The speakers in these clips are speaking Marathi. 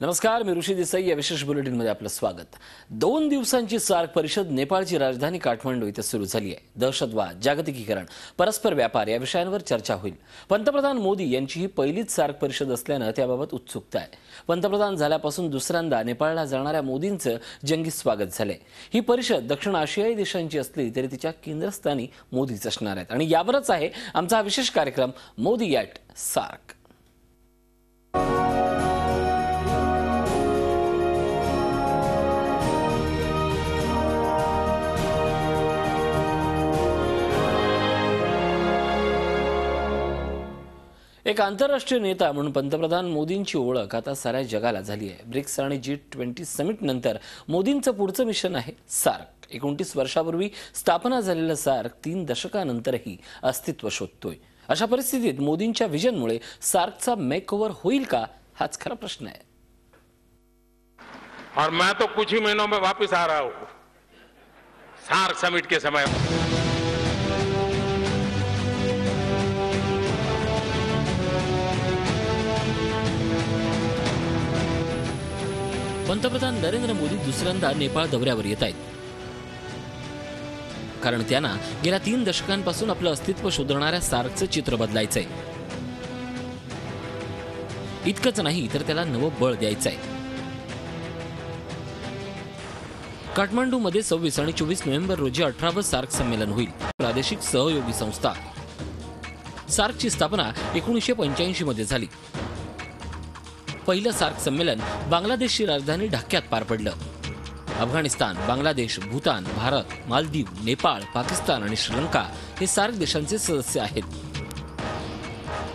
नमस्कार, मी ऋषी देसाई या विशेष बुलेटिनमध्ये आपलं स्वागत। 2 दिवसांची सार्क परिषद नेपाळची राजधानी काठमांडू इथे सुरू झाली आहे। दहशतवाद, जागतिकीकरण, परस्पर व्यापार या विषयांवर चर्चा होईल। पंतप्रधान मोदी यांची ही पहिलीच सार्क परिषद असल्याने त्याबाबत उत्सुकता आहे। पंतप्रधान झाल्यापासून दुसऱ्यांदा नेपाळला जाणाऱ्या मोदींचं जंगी स्वागत झाले। ही परिषद दक्षिण आशियाई देशांची असली तरी तिच्या केंद्रस्थानी मोदीच असणार आहेत आणि यावरच आहे आमचा हा विशेष कार्यक्रम मोदी ॲट सार्क। एक आंतरराष्ट्रीय नेता म्हणून पंतप्रधान मोदींची ओळख आता साऱ्या जगाला झाली आहे। ब्रिक्स आणि G20 समिट नंतर मोदींचं पुढचं मिशन आहे सार्क। 29 वर्षापूर्वी स्थापना झालेलं सार्क 3 दशकांनंतरही अस्तित्व शोधतोय। अशा परिस्थितीत मोदींच्या विजनमुळे सार्कचा मेकओव्हर होईल का, हाच खरा प्रश्न आहे। और मैं तो कुछ ही महीनों में वापस आ रहा हूं सार्क समिट के समय। पंतप्रधान नरेंद्र मोदी दुसऱ्यांदा नेपाळ दौऱ्यावर येत आहेत, कारण त्यांना गेल्या 3 दशकांपासून आपलं अस्तित्व शोधणाऱ्या सार्कचं चित्र बदलायचंय। इतकंच नाही तर त्याला नवं बळ द्यायचंय। काठमांडूमध्ये 26 आणि 24 नोव्हेंबर रोजी 18वं सार्क संमेलन होईल। प्रादेशिक सहयोगी संस्था सार्कची स्थापना 1985 मध्ये झाली। पहिलं सार्क संमेलन बांगलादेशची राजधानी ढाक्यात पार पडलं। अफगाणिस्तान, बांगलादेश, भूतान, भारत, मालदीव, नेपाळ, पाकिस्तान आणि श्रीलंका हे सार्क देशांचे सदस्य आहेत।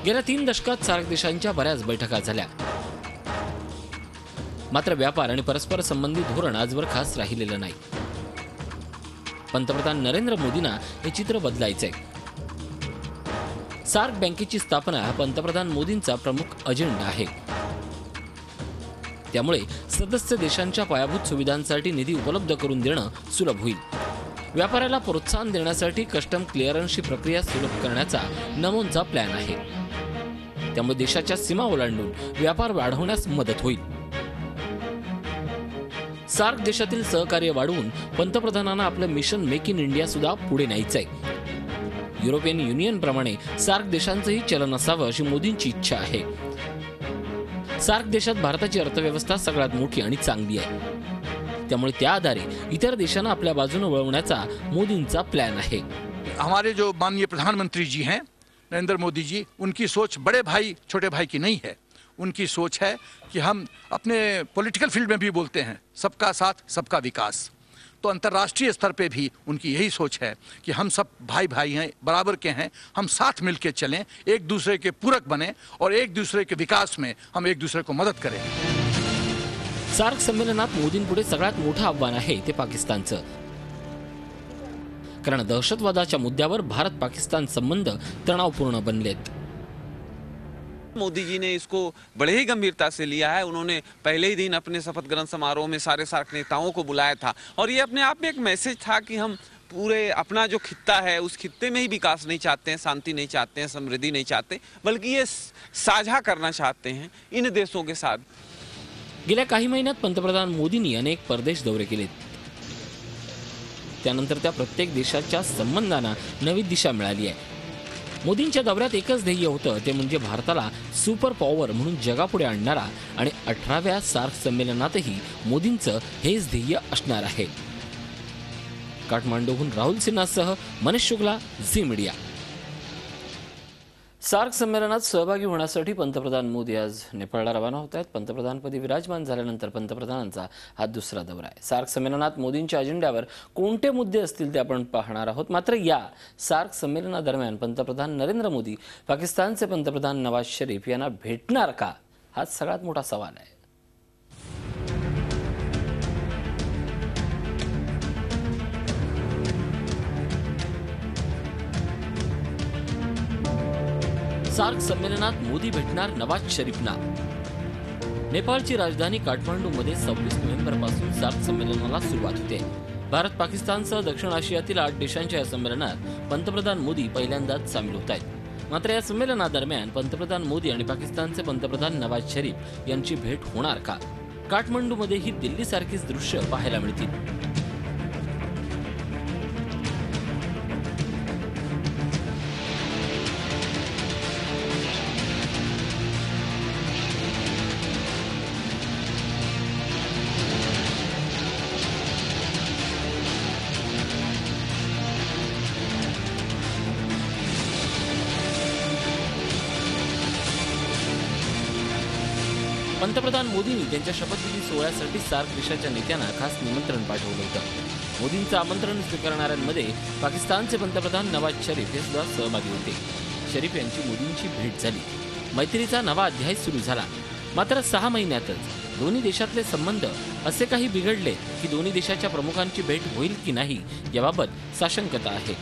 गेल्या 3 दशकात सार्क देशांच्या बऱ्याच बैठका झाल्या, मात्र व्यापार आणि परस्पर संबंधी धोरण आजवर खास राहिलेलं नाही। पंतप्रधान नरेंद्र मोदींना हे चित्र बदलायचंय। सार्क बँकेची स्थापना हा पंतप्रधान मोदींचा प्रमुख अजेंडा आहे। त्यामुळे सदस्य देशांच्या पायाभूत सुविधांसाठी निधी उपलब्ध करून देणं सुलभ होईल। व्यापाराला प्रोत्साहन देण्यासाठी कस्टम क्लिअरन्सची प्रक्रिया सुलभ करण्याचा नमोंचा प्लॅन आहे। त्यामुळे देशाच्या सीमा ओलांडून व्यापार वाढवण्यास मदत होईल। सार्क देशातील सहकार्य वाढवून पंतप्रधानांना आपलं मिशन मेक इन इंडिया सुद्धा पुढे न्यायचंय। युरोपियन युनियन प्रमाणे सार्क देशांचंही चलन असावं अशी मोदींची इच्छा आहे। सार्क देशात भारताची अर्थव्यवस्था सगळ्यात मोठी आणि चांगली आहे, त्यामुळे त्या आधारे इतर देशांना आपल्या बाजूने वळवण्याचा मोदींचा प्लॅन आहे। हमारे जो माननीय प्रधानमंत्री जी हैं नरेंद्र मोदी जी, उनकी सोच बड़े भाई छोटे भाई की नहीं है। उनकी सोच है कि हम अपने पॉलिटिकल फील्ड में भी बोलते हैं सबका साथ सबका विकास। तो अंतर्राष्ट्रीय स्तर पे भी उनकी यही सोच है कि हम सब भाई भाई हैं, बराबर के हैं, हम साथ मिलकर चलें, एक दूसरे के पूरक बने और एक दूसरे के विकास में हम एक दूसरे को मदद करें। सार्क संमेलनात मोदींपुढे सगळ्यात मोठं आव्हान आहे ते पाकिस्तानचं, कारण दहशतवादाच्या मुद्द्यावर भारत पाकिस्तान संबंध तणावपूर्ण बनलेत। मोदी जी ने इसको बड़े ही गंभीरता से लिया है। उन्होंने पहले ही दिन अपने शपथ ग्रहण समारोह में सारे सार्क नेताओं को बुलाया था और ये अपने आप में एक मैसेज था कि हम पूरे अपना जो खित्ता है उस खित्ते में ही विकास नहीं चाहते हैं, शांति नहीं चाहते हैं, समृद्धि नहीं चाहते, बल्कि ये साझा करना चाहते हैं इन देशों के साथ। गेल्या काही महिन्यात पंतप्रधान मोदींनी अनेक परदेश दौरे केलेत। त्यानंतर त्या प्रत्येक देशाच्या संबंधांना नवी दिशा मिळाली आहे। मोदींच्या दौऱ्यात एकच ध्येय होतं, ते म्हणजे भारताला सुपर पॉवर म्हणून जगापुढे आणणारा, आणि 18व्या सार्क संमेलनातही मोदींचं हेच ध्येय असणार आहे। काठमांडूहून राहुल सिन्हासह Manish Shukla, Zee media. SAARC संमेलनात सहभागी होण्यासाठी पंतप्रधान मोदी आज नेपाळला रवाना होत आहेत। पंतप्रधानपदी विराजमान झाल्यानंतर पंतप्रधानांचा हा दुसरा दौरा आहे। सार्क संमेलनात मोदींच्या अजेंड्यावर कोणते मुद्दे असतील ते आपण पाहणार आहोत। मात्र या सार्क संमेलनादरम्यान पंतप्रधान नरेंद्र मोदी पाकिस्तानचे पंतप्रधान नवाज शरीफ यांना भेटणार का, हाच सगळ्यात मोठा सवाल आहे। सार्क संमेलनात मोदी भेटणार नवाज शरीफना। नेपाळची राजधानी काठमांडूमध्ये 26 नोव्हेंबर पासून सार्क संमेलनाला सुरुवात होते। भारत पाकिस्तानसह दक्षिण आशियातील 8 देशांच्या या संमेलनात पंतप्रधान मोदी पहिल्यांदाच सामील होत आहेत। मात्र या संमेलनादरम्यान पंतप्रधान मोदी आणि पाकिस्तानचे पंतप्रधान नवाज शरीफ यांची भेट होणार का? काठमांडूमध्ये ही दिल्लीसारखीच दृश्य पाहायला मिळतील. पंतप्रधान मोदींनी त्यांच्या शपथविधी सोहळ्यासाठी सार्क देशाच्या नेत्यांना खास निमंत्रण पाठवलं होतं. मोदींचं आमंत्रण स्वीकारणाऱ्यांमध्ये पाकिस्तानचे पंतप्रधान नवाज शरीफ हे सुद्धा सहभागी होते. शरीफ यांची मोदींची भेट झाली. मैत्रीचा नवा अध्याय सुरू झाला. मात्र 6 महिन्यातच दोन्ही देशातले संबंध असे काही बिघडले की दोन्ही देशाच्या प्रमुखांची भेट होईल की नाही याबाबत साशंकता आहे.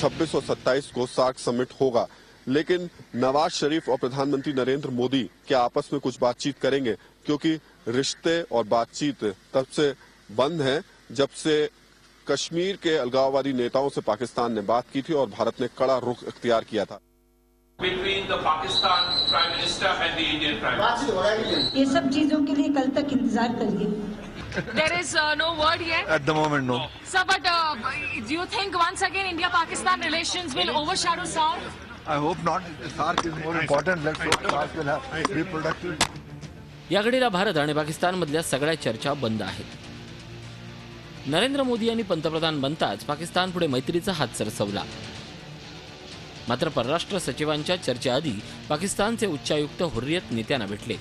26 और 27 को सार्क समिट होगा, लेकिन नवाज शरीफ और प्रधानमंत्री नरेंद्र मोदी क्या आपस में कुछ बातचीत करेंगे? क्योंकि रिश्ते और बातचीत तब से बंद हैं जब से कश्मीर के अलगाववादी नेताओं से पाकिस्तान ने बात की थी और भारत ने कड़ा रुख इख्तियार किया था. Between the Pakistan Prime Minister and the Indian Prime Minister. ये सब चीजों के लिए कल तक इंतजार करिए. There is no word yet. At the moment, no. Sir, but do you think once again India-Pakistan relations will overshadow SAARC? I hope not. SAARC is more important. Let's hope SAARC will have be productive. या घडीला भारत आणि पाकिस्तानमधल्या सगळ्या चर्चा बंद आहेत. नरेंद्र मोदी यांनी पंतप्रधान बनताच पाकिस्तान पुढे मैत्रीचा हात सरसवला. मात्र परराष्ट्र सचिवांच्या चर्चेआधी पाकिस्तानचे उच्चायुक्त हुर्रियत नेत्यांना भेटले.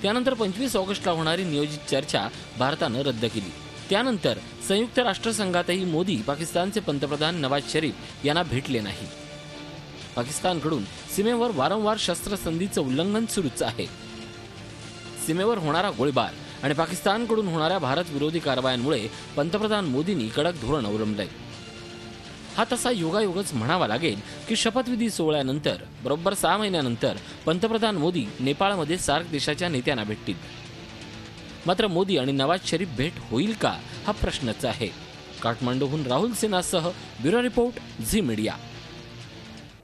त्यानंतर 25 ऑगस्टला होणारी नियोजित चर्चा भारतानं रद्द केली. त्यानंतर संयुक्त राष्ट्रसंघातही मोदी पाकिस्तानचे पंतप्रधान नवाज शरीफ यांना भेटले नाही. पाकिस्तानकडून सीमेवर वारंवार शस्त्रसंधीचं उल्लंघन सुरूच आहे. सीमेवर होणारा गोळीबार आणि पाकिस्तानकडून होणाऱ्या भारत विरोधी कारवायांमुळे पंतप्रधान मोदींनी कडक धोरण अवलंबलंय. हा तसा योगायोगच म्हणावा लागेल की शपथविधी सोहळ्यानंतर बरोबर 6 महिन्यानंतर पंतप्रधान मोदी नेपाळमध्ये सार्क देशाच्या नेत्यांना भेटतील. मात्र मोदी आणि नवाज शरीफ भेट होईल का हा प्रश्नच आहे. काठमांडूहून राहुल सिन्हासह ब्युरो रिपोर्ट झी मीडिया.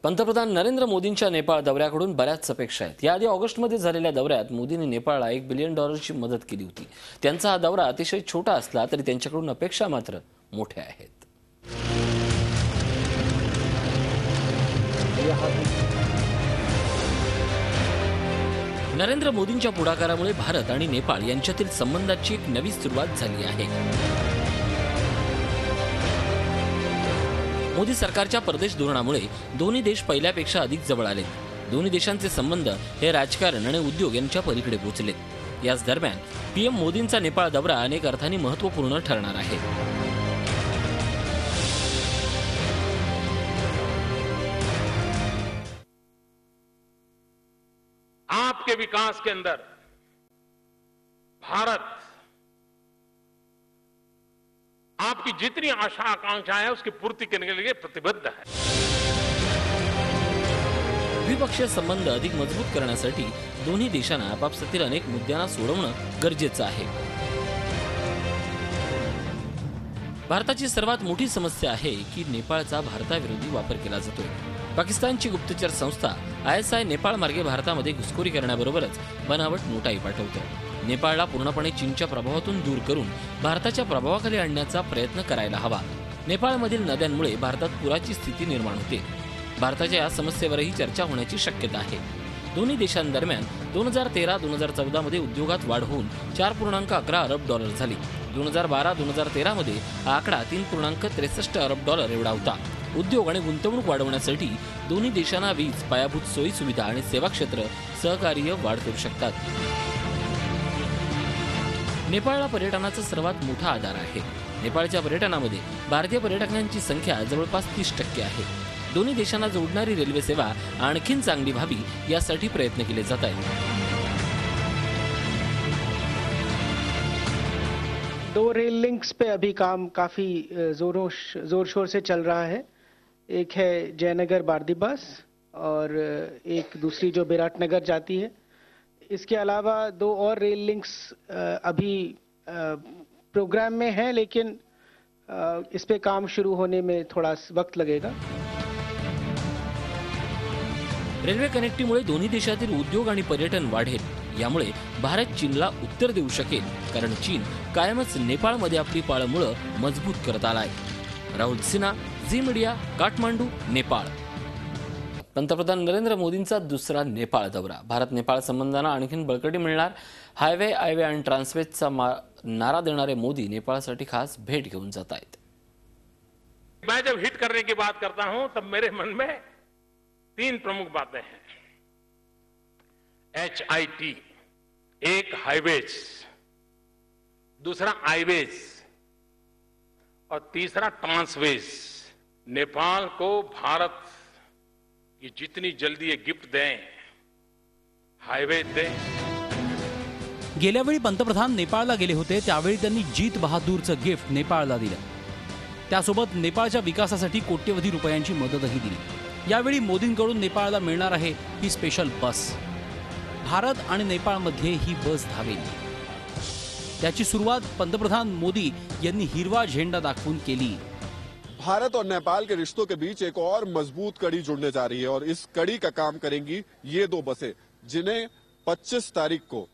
पंतप्रधान नरेंद्र मोदींच्या नेपाळ दौऱ्याकडून बऱ्याच अपेक्षा आहेत. याआधी ऑगस्टमध्ये झालेल्या दौऱ्यात मोदींनी नेपाळला $1 बिलियन मदत केली होती. त्यांचा हा दौरा अतिशय छोटा असला तरी त्यांच्याकडून अपेक्षा मात्र मोठ्या आहेत. नरेंद्र मोदींच्या पुढाकारामुळे भारत आणि नेपाळ यांच्यातील संबंधाची एक नवी सुरुवात झाली आहे. मोदी सरकारच्या परदेश धोरणामुळे दोन्ही देश पहिल्यापेक्षा अधिक जवळ आले. दोन्ही देशांचे संबंध हे राजकारण आणि उद्योग यांच्या पलीकडे पोहोचलेत. याच दरम्यान पीएम मोदींचा नेपाळ दौरा अनेक अर्थांनी महत्त्वपूर्ण ठरणार आहे. आपके विकास के अंदर भारत आपकी जितनी आशा आकांक्षा है उसकी पूर्ति करने के लिए प्रतिबद्ध है. द्विपक्षीय संबंध अधिक मजबूत करण्यासाठी दोन्ही देशांना आपापसातील अनेक मुद्द्यांना सोडवणं गरजेचं आहे. भारताची सर्वात मोठी समस्या आहे की नेपाळचा भारताविरोधी वापर केला जातोय. पाकिस्तानची गुप्तचर संस्था ISI नेपाळ मार्गे भारतामध्ये घुसखोरी करण्याबरोबरच बनावट नोटाही पाठवतं. नेपाळला पूर्णपणे चीनच्या प्रभावातून दूर करून भारताच्या प्रभावाखाली आणण्याचा प्रयत्न करायला हवा. नेपाळमधील नद्यांमुळे भारतात पुराची स्थिती निर्माण होते. भारताच्या या समस्येवरही चर्चा होण्याची शक्यता आहे. दोन्ही देशांदरम्यान 2013-2014 मध्ये उद्योगात वाढ होऊन $4.11 अरब झाली. 2012-2013 मध्ये हा आकडा $3.63 अरब एवढा होता. उद्योग आणि गुंतवणूक वाढवण्यासाठी दोन्ही देशांना वीज, पायाभूत सोयी सुविधा आणि सेवा क्षेत्र सहकार्य वाढ करू शकतात. नेपाळला पर्यटनाचा सर्वात मोठा आधार आहे. नेपाळच्या पर्यटनामध्ये भारतीय पर्यटकांची संख्या जवळपास 30% आहे. दोन्ही देशांना जोडणारी रेल्वे सेवा आणखीन चांगली व्हावी यासाठी प्रयत्न केले जात आहेत. 2 रेल लिंक्स पे अभी काम काफी जोर शोर से चल रहा है. एक है जयनगर बार्दिबास और एक दूसरी जो विराटनगर जाती है. इसके अलावा 2 और रेल लिंक्स अभी प्रोग्राम में हैं, लेकिन इस पे काम शुरू होने में थोड़ा वक्त लगेगा. रेल्वे कनेक्टिव्हिटीमुळे दोन्ही देशातील उद्योग आणि पर्यटन वाढेल। यामुळे भारत चीनला उत्तर देऊ शकेल, कारण चीन कायमच नेपाळमध्ये आपली पाळंमुळं मजबूत करत आलाय। राहुल सिन्हा, झी मीडिया, काठमांडू, नेपाळ। पंतप्रधान नरेंद्र मोदींचा दुसरा नेपाळ दौरा। भारत नेपाळ संबंधांना आणखीन बळकटी मिळणार। हायवे आणि ट्रान्सवेजचा नारा देणारे मोदी नेपाळसाठी खास भेट घेऊन जात आहेत। मैं जब हिट करने की बात करता हूं तब मेरे मन में 3 प्रमुख बातें हैं। HIT, एक हाईवेज, दूसरा आईवेज और तीसरा ट्रांसवेज। नेपाल को भारत की जितनी जल्दी ये गिफ्ट दें, हाईवे दें। गेल्या वेळी पंतप्रधान नेपाळला गेले होते, त्यावेळी त्यांनी जीत बहादूरचं गिफ्ट नेपाळला दिलं। त्यासोबत नेपाळच्या विकासासाठी कोट्यवधी रुपयांची मदतही दिली। यावेळी मोदींकडून नेपाळला मिळणार आहे ही स्पेशल बस। भारत आणि नेपाळमध्ये ही बस धावेल। त्याची सुरुवात पंतप्रधान मोदी यांनी हिरवा झेंडा दाखवून केली। भारत और नेपाल के रिश्तों के बीच एक और मजबूत कड़ी जुड़ने जा रही है और इस कड़ी का काम करेंगी ये 2 बसें, जिन्हें 25 तारीख को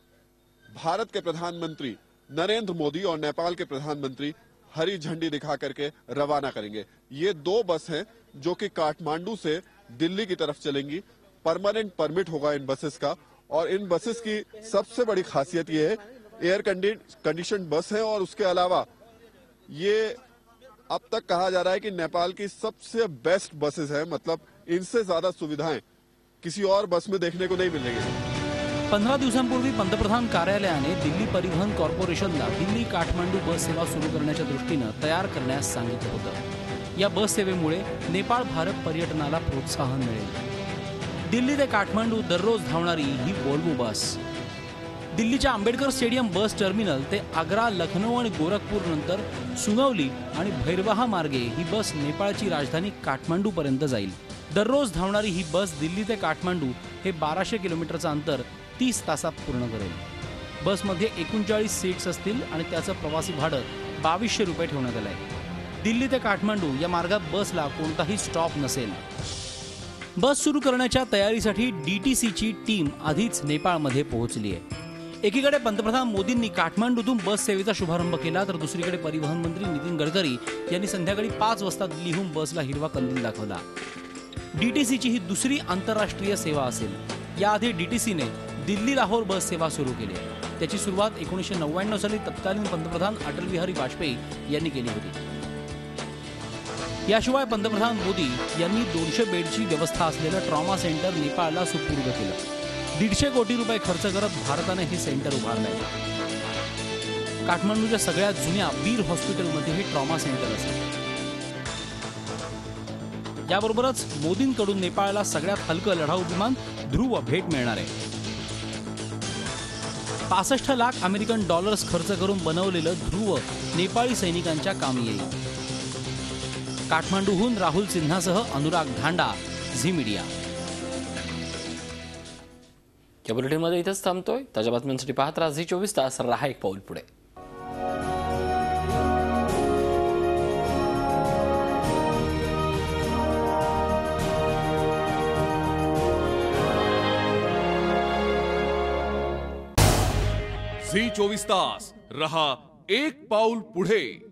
भारत के प्रधानमंत्री नरेंद्र मोदी और नेपाल के प्रधानमंत्री हरी झंडी दिखा करके रवाना करेंगे। ये 2 बस हैं जो कि काठमांडू से दिल्ली की तरफ चलेंगी। परमानेंट परमिट होगा इन बसेस का, और इन बसेस की सबसे बड़ी खासियत ये है एयर कंडीशन बस है, और उसके अलावा ये अब तक कहा जा रहा है कि नेपाल की सबसे बेस्ट बसेस है। मतलब इनसे ज्यादा सुविधाएं किसी और बस में देखने को नहीं मिलेंगी। 15 दिवसांपूर्वी पंतप्रधान कार्यालयाने दिल्ली परिवहन कॉर्पोरेशनला दिल्ली काठमांडू बस सेवा सुरू करण्याच्या दृष्टीने तयार करण्यास सांगितलं होतं। या बस सेवेमुळे नेपाळ भारत पर्यटनाला प्रोत्साहन मिळेल। दिल्ली ते काठमांडू दररोज धावणारी ही वोल्वो बस दिल्लीच्या आंबेडकर स्टेडियम बस टर्मिनल ते आग्रा, लखनौ आणि गोरखपूर नंतर सुगौली आणि भैरवाहा मार्गे ही बस नेपाळची राजधानी काठमांडू पर्यंत जाईल। दररोज धावणारी ही बस दिल्ली ते काठमांडू हे 1200 किलोमीटरचं अंतर 30 तासात पूर्ण करेल। बसमध्ये 39 सीट्स असतील आणि त्याचं प्रवासी भाडं 2200 रुपये ठेवण्यात आलंय। दिल्ली ते काठमांडू या मार्गात बसला कोणताही स्टॉप नसेल। बस सुरू करण्याच्या तयारीसाठी DTCची टीम आधीच नेपाळमध्ये पोहोचली आहे। एकीकडे पंतप्रधान मोदींनी काठमांडूतून बस सेवेचा शुभारंभ केला, तर दुसरीकडे परिवहन मंत्री नितीन गडकरी यांनी संध्याकाळी 5 वाजता दिल्लीहून बसला हिरवा कंदील दाखवला। DTCची ही दुसरी आंतरराष्ट्रीय सेवा असेल। याआधी DTCने दिल्ली लाहोर बस सेवा सुरू केली। त्याची सुरुवात 1999 साली तत्कालीन पंतप्रधान अटल बिहारी वाजपेयी यांनी केली होती। याशिवाय पंतप्रधान मोदी यांनी 200 बेडची व्यवस्था असलेलं ट्रॉमा सेंटर नेपाळला सुपूर्द केलं। 150 कोटी रुपये खर्च करत भारताने हे सेंटर उभारलंय। काठमांडूच्या सगळ्यात जुन्या वीर हॉस्पिटलमध्ये हे ट्रॉमा सेंटर असेल। याबरोबरच मोदींकडून नेपाळला सगळ्यात हलकं लढाऊ विमान ध्रुव भेट मिळणार आहे। 65 लाख अमेरिकन डॉलर्स खर्च करून बनवलेलं ध्रुव नेपाळी सैनिकांच्या कामी येईल। काठमांडूहून राहुल सिन्हासह अनुराग धांडा, झी मीडिया। या बुलेटिनमध्ये इथंच थांबतोय। ताज्या बातम्यांसाठी पाहत राहा झी 24 तास। रहा एक पाऊल पुढे। झी 24 तास रहा एक पाऊल पुढे।